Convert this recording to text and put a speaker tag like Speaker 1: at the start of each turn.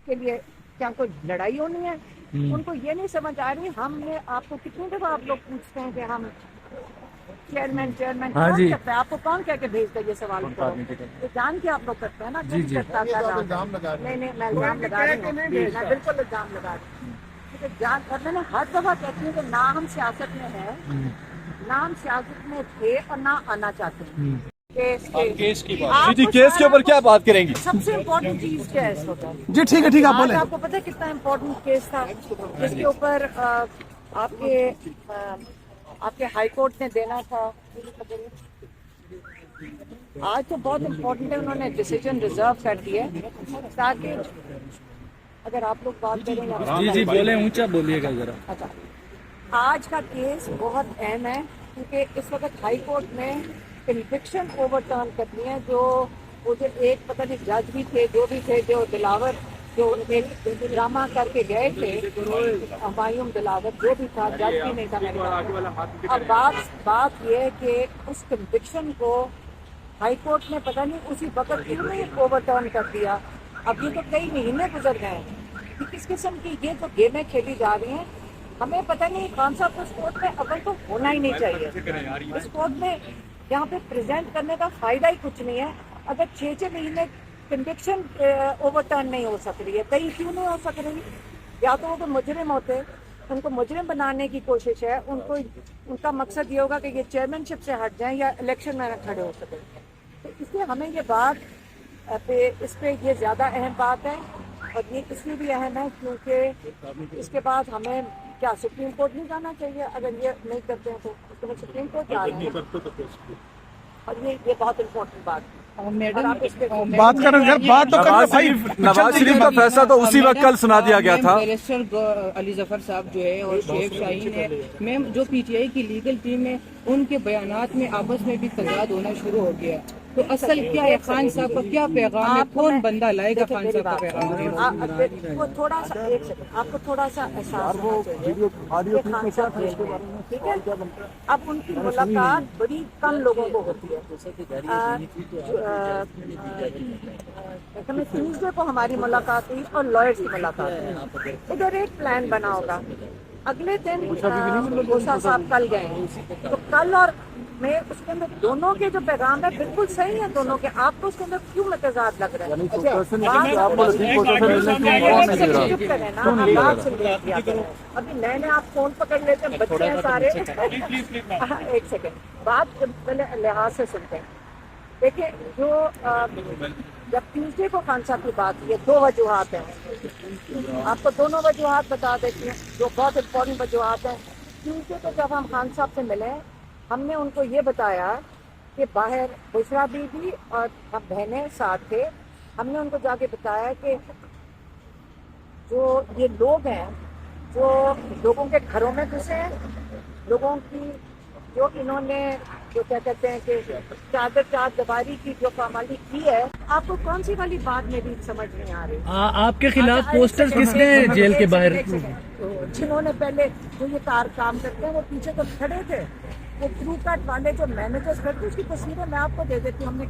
Speaker 1: کے لیے کیا کوئی لڑائی ہونی ہے؟ ان کو یہ نہیں سمجھ آ رہی. ہم نے آپ کو کتنی دفعہ آپ لوگ پوچھتے ہیں کہ ہم چیئرمین کون کرتا ہے؟ آپ کو کون کہہ کے بھیجتا ہے یہ سوال کرو؟ یہ جان کے آپ لوگ کرتے ہیں نا. نہیں نہیں میں الزام لگا رہی ہوں, میں بالکل الزام لگا رہی ہوں. جان کر میں نے ہر دفعہ کہتی ہوں کہ نہ ہم سیاست میں ہیں, نہ ہم سیاست میں تھے اور نہ آنا چاہتے ہیں. کیس کی بات,
Speaker 2: جی کیس کے اوپر کیا بات کریں گی؟
Speaker 1: سب سے امپورٹنٹ چیز کیا ہے اس وقت؟
Speaker 2: جی ٹھیک ہے ٹھیک ہے آپ بولیں.
Speaker 1: آپ کو پتا ہے کتنا امپورٹنٹ کیس تھا جس کے اوپر آپ کے ہائی کورٹ نے دینا تھا. آج تو بہت امپورٹنٹ ہے, انہوں نے ڈیسیجن ریزرو کر دیا تاکہ اگر آپ لوگ بات کریں گے.
Speaker 2: جی بولیں, اونچا بولیے گا ذرا.
Speaker 1: اچھا, آج کا کیس بہت اہم ہے کیونکہ اس وقت ہائی کورٹ نے کنوکشن اوور ٹرن کرنی ہے. جو وہ جو ایک پتہ نہیں جج بھی تھے, جو بھی تھے, جو دلاور جو ایک ڈرامہ کر کے گئے تھے, ہمایوں دلاور جو بھی تھا, جج بھی نہیں تھا میرے خیال. اب بات یہ ہے کہ اس کنوکشن کو ہائی کورٹ نے پتہ نہیں اسی وقت کیوں نہیں اوور ٹرن کر دیا. اب یہ تو کئی مہینے گزر گئے ہیں کہ کس قسم کی یہ تو گیمیں کھیلی جا رہی ہیں. ہمیں پتہ نہیں خان صاحب کو اس کورٹ میں اول تو ہونا ہی نہیں چاہیے. اس کورٹ میں یہاں پہ پریزنٹ کرنے کا فائدہ ہی کچھ نہیں ہے اگر 6 مہینے کنوکشن اوور ٹرن نہیں ہو سک رہی ہے. کئی کیوں نہیں ہو سک رہی؟ یا تو وہ کوئی مجرم ہوتے, ان کو مجرم بنانے کی کوشش ہے, ان کا مقصد یہ ہوگا کہ یہ چیئرمین شپ سے ہٹ جائیں یا الیکشن میں کھڑے ہو سکیں. تو اس لیے ہمیں یہ بات اس پہ یہ زیادہ اہم بات ہے, اور یہ اس لیے بھی اہم ہے کیونکہ اس کے بعد ہمیں کیا سپریم کورٹ نہیں جانا چاہیے؟ اگر یہ نہیں کرتے ہیں تو اس میں سپریم کورٹ جا رہے ہیں, اور یہ بہت امپورٹنٹ بات ہے.
Speaker 2: بات کریں بات تو
Speaker 3: نواز شریف کا فیصلہ تو اسی وقت کل سنا دیا گیا تھا.
Speaker 4: بیرسٹر علی ظفر صاحب جو ہے اور شیخ شاہین ہے, میں جو پی ٹی آئی کی لیگل ٹیم ہے, ان کے بیانات میں آپس میں بھی تضاد ہونا شروع ہو گیا. تو اصل کیا ہے خان صاحب کا کیا پیغام ہے؟ کون بندہ لائے گا خان صاحب کا پیغام؟
Speaker 1: وہ تھوڑا سا ایک سیکنڈ, آپ کو تھوڑا سا احساس ہونا چاہیے کہ خان صاحب ٹھیک ہے. اب ان کی ملاقات بڑی کم لوگوں کو ہوتی ہے. ٹیوزڈے کو ہماری ملاقات ہوئی اور لائرز کی ملاقات ہوئی. ادھر ایک پلان بنا ہوگا. اگلے دن موسیٰ صاحب کل گئے, تو کل اور میں اس کے اندر دونوں کے جو پیغام ہے بالکل صحیح ہے دونوں کے. آپ کو اس کے اندر کیوں متضاد لگ رہا ہے؟ ابھی نئے نئے آپ فون پکڑ لیتے ہیں, بچے ہیں سارے. ایک سیکنڈ, بات پہلے لحاظ سے سنتے ہیں. دیکھیں, جو جب ٹیوزڈے کو خان صاحب کی بات کی ہے, 2 وجوہات ہیں. آپ کو دونوں وجوہات بتا دیتی ہیں جو بہت امپورٹنٹ وجوہات ہیں. ٹیوزڈے کو جب ہم خان صاحب سے ملے, ہم نے ان کو یہ بتایا کہ باہر بشرا بی بھی اور ہم بہنیں ساتھ تھے. ہم نے ان کو جا کے بتایا کہ جو یہ لوگ ہیں جو لوگوں کے گھروں میں گھسے ہیں, لوگوں کی جو انہوں نے جو کیا کہتے ہیں کہ چار دیواری کی جو پامالی کی ہے, آپ کو کون سی والی بات میں بھی سمجھ نہیں آ رہی؟
Speaker 2: آپ کے خلاف پوسٹر کس نے جیل کے باہر؟
Speaker 1: جنہوں نے پہلے جو یہ کام کرتے ہیں وہ پیچھے تو کھڑے تھے, وہ تھرو کٹ والے جو مینیجرز کرتے ہیں, اس کی تصویریں میں آپ کو دے دیتی ہوں. ہم نے